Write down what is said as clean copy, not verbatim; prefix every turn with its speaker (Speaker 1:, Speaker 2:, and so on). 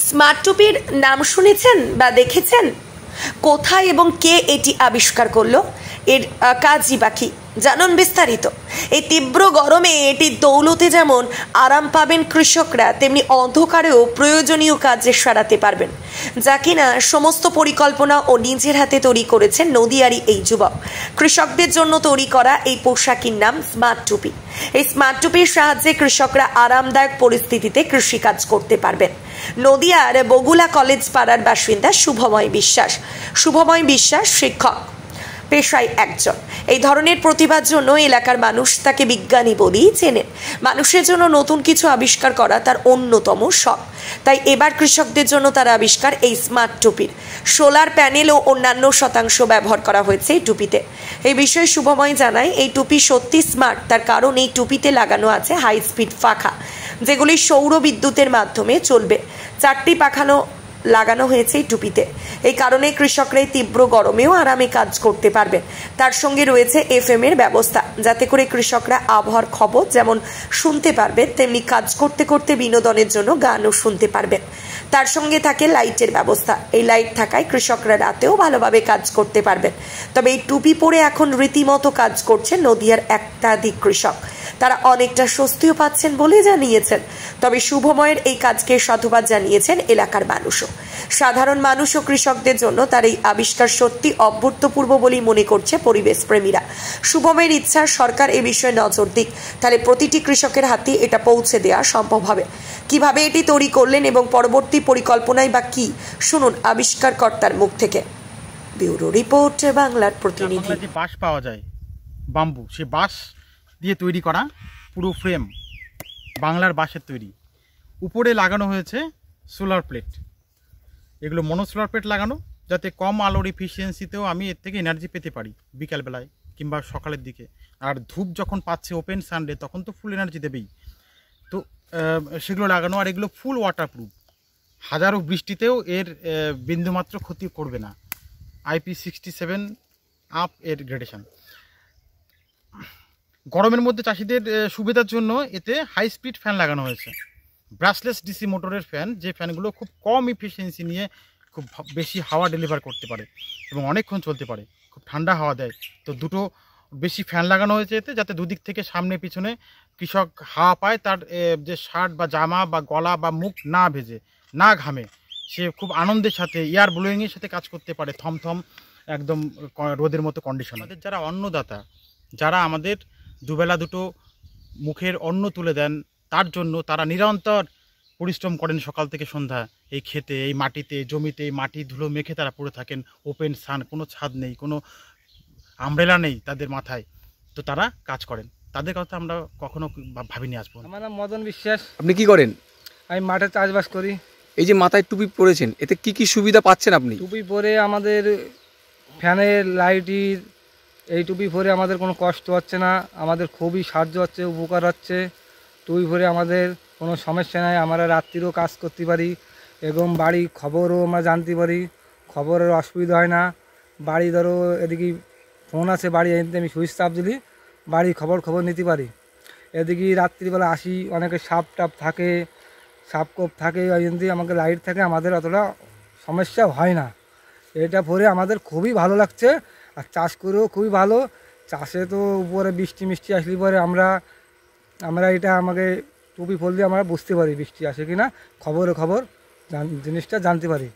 Speaker 1: Smart টুপির নাম শুনেছেন বা দেখেছেন? কোথায় এবং কে এটি আবিষ্কার করলো? এর কাজই বাকি জানুন বিস্তারিত। এই তীব্র গরমে এটির দৌলতে যেমন আরাম পাবেন কৃষকরা, তেমনি অন্ধকারেও প্রয়োজনীয় কাজে সারাতে পারবেন, যা কিনা সমস্ত পরিকল্পনা ও নিজের হাতে তৈরি করেছেন নদিয়ারই এই যুবক। কৃষকদের জন্য তৈরি করা এই পোশাকের নাম স্মার্ট টুপি। এই স্মার্ট টুপির সাহায্যে কৃষকরা আরামদায়ক পরিস্থিতিতে কৃষিকাজ করতে পারবেন। নদিয়ার বগুলা কলেজ পাড়ার বাসিন্দা শুভময় বিশ্বাস। শুভময় বিশ্বাস শিক্ষক পেশায় একজন। এই ধরনের প্রতিভার জন্য এলাকার মানুষ তাকে বিজ্ঞানী বলেই চেনেন। মানুষের জন্য নতুন কিছু আবিষ্কার করা তার অন্যতম শখ। তাই এবার কৃষকদের জন্য তার আবিষ্কার এই স্মার্ট টুপির। সোলার প্যানেল ও অন্যান্য শতাংশ ব্যবহার করা হয়েছে এই টুপিতে। এই বিষয়ে শুভময় জানায়, এই টুপি সত্যি স্মার্ট, তার কারণ এই টুপিতে লাগানো আছে হাই স্পিড পাখা, যেগুলি সৌর বিদ্যুতের মাধ্যমে চলবে। 4টি পাখানো লাগানো হয়েছে এই টুপিতে। এই কারণে কৃষকরা তীব্র গরমেও আরামে কাজ করতে পারবেন। তার সঙ্গে রয়েছে FM এর ব্যবস্থা, যাতে করে কৃষকরা আবহাওয়ার খবর যেমন শুনতে পারবেন, তেমনি কাজ করতে করতে বিনোদনের জন্য গানও শুনতে পারবেন। তার সঙ্গে থাকে লাইটের ব্যবস্থা। এই লাইট থাকায় কৃষকরা রাতেও ভালোভাবে কাজ করতে পারবেন। তবে এই টুপি পরে এখন রীতিমতো কাজ করছেন নদিয়ার একাধিক কৃষক। তারা অনেকটা স্বস্তিও পাচ্ছেন বলে জানিয়েছেন। তবে শুভময়ের এই কাজকে সাধুবাদ জানিয়েছেন এলাকার মানুষও। সাধারণ মানুষ ও কৃষকদের জন্য তার এই আবিষ্কার সত্যি অভূতপূর্ব বলেই মনে করছে পরিবেশ প্রেমীরা। শুভময়ের ইচ্ছা সরকার এ বিষয়ে নজর দিক, তাহলে প্রতিটি কৃষকের হাতে এটা পৌঁছে দেওয়া সম্ভব হবে। কিভাবে এটি তৈরি করলেন এবং পরবর্তী পরিকল্পনায় বা কি, শুনুন আবিষ্কারকর্তার মুখ থেকে। ব্যুরো রিপোর্ট, বাংলার প্রতিনিধি।
Speaker 2: যে বাঁশ পাওয়া যায়, বাম্বু, সে বাঁশ দিয়ে তৈরি করা পুরো ফ্রেম, বাংলার বাঁশের তৈরি। উপরে লাগানো হয়েছে সোলার প্লেট। এগুলো মনোসোলার প্লেট লাগানো, যাতে কম আলোর এফিসিয়েন্সিতেও আমি এর থেকে এনার্জি পেতে পারি বিকালবেলায় কিংবা সকালের দিকে। আর ধূপ যখন পাচ্ছে ওপেন সানডে, তখন তো ফুল এনার্জি দেবেই। তো সেগুলো লাগানো। আর এগুলো ফুল ওয়াটারপ্রুফ, হাজারো বৃষ্টিতেও এর বিন্দুমাত্র ক্ষতি করবে না। IP67 আপ এর গ্রেডেশন। গরমের মধ্যে চাষিদের সুবিধার জন্য এতে হাই স্পিড ফ্যান লাগানো হয়েছে, ব্রাশলেস ডিসি মোটরের ফ্যান, যে ফ্যানগুলো খুব কম এফিসিয়েন্সি নিয়ে খুব বেশি হাওয়া ডেলিভার করতে পারে এবং অনেকক্ষণ চলতে পারে, খুব ঠান্ডা হাওয়া দেয়। তো দুটো বেশি ফ্যান লাগানো হয়েছে এতে, যাতে দুদিক থেকে সামনে পিছনে কৃষক হাওয়া পায়, তার যে শার্ট বা জামা বা গলা বা মুখ না ভেজে, না ঘামে, সে খুব আনন্দের সাথে এয়ার ব্লোয়িংয়ের সাথে কাজ করতে পারে, থমথম একদম রোদের মতো কন্ডিশন। আমাদের যারা অন্নদাতা, যারা আমাদের দুবেলা দুটো মুখের অন্ন তুলে দেন, তার জন্য তারা নিরন্তর পরিশ্রম করেন সকাল থেকে সন্ধ্যা। এই ক্ষেতে, এই মাটিতে, জমিতে এই মাটি ধুলো মেখে তারা পড়ে থাকেন। ওপেন সান, কোনো ছাদ নেই, কোনো আমব্রেলা নেই তাদের মাথায়, তো তারা কাজ করেন। তাদের কথা আমরা কখনো ভাবিনি আসবো।
Speaker 3: আমার নাম মদন বিশ্বাস।
Speaker 4: আপনি কি করেন?
Speaker 3: আমি মাঠে চাষবাস করি।
Speaker 4: এই যে মাথায় টুপি পরেছেন, এতে কি কি সুবিধা পাচ্ছেন আপনি?
Speaker 3: টুপি পরে আমাদের ফ্যানের লাইটের, এই টুপি পরে আমাদের কোনো কষ্ট হচ্ছে না, আমাদের খুবই সাহায্য হচ্ছে, উপকার হচ্ছে। টুপি পরে আমাদের কোনো সমস্যা নাই, আমরা রাত্রিরও কাজ করতে পারি এবং বাড়ি খবরও আমরা জানতে পারি, খবরের অসুবিধা হয় না। বাড়ি ধরো এদিকে ফোন আছে, বাড়ি এনে আমি সুইচ চাপ দিলি বাড়ির খবর নিতে পারি। এদিকে রাত্রিবেলা আসি, অনেকে সাপ টাপ থাকে, সাপ কোপ থাকে, ওই জন্য আমাকে লাইট থাকে, আমাদের অতটা সমস্যা হয় না। এটা পরে আমাদের খুবই ভালো লাগছে, আর চাষ করেও খুবই ভালো। চাষে তো উপরে বৃষ্টি মিষ্টি আসলে পরে আমরা এটা আমাকে টুপি পরলে আমরা বুঝতে পারি বৃষ্টি আসে কিনা, খবর জিনিসটা জানতে পারি।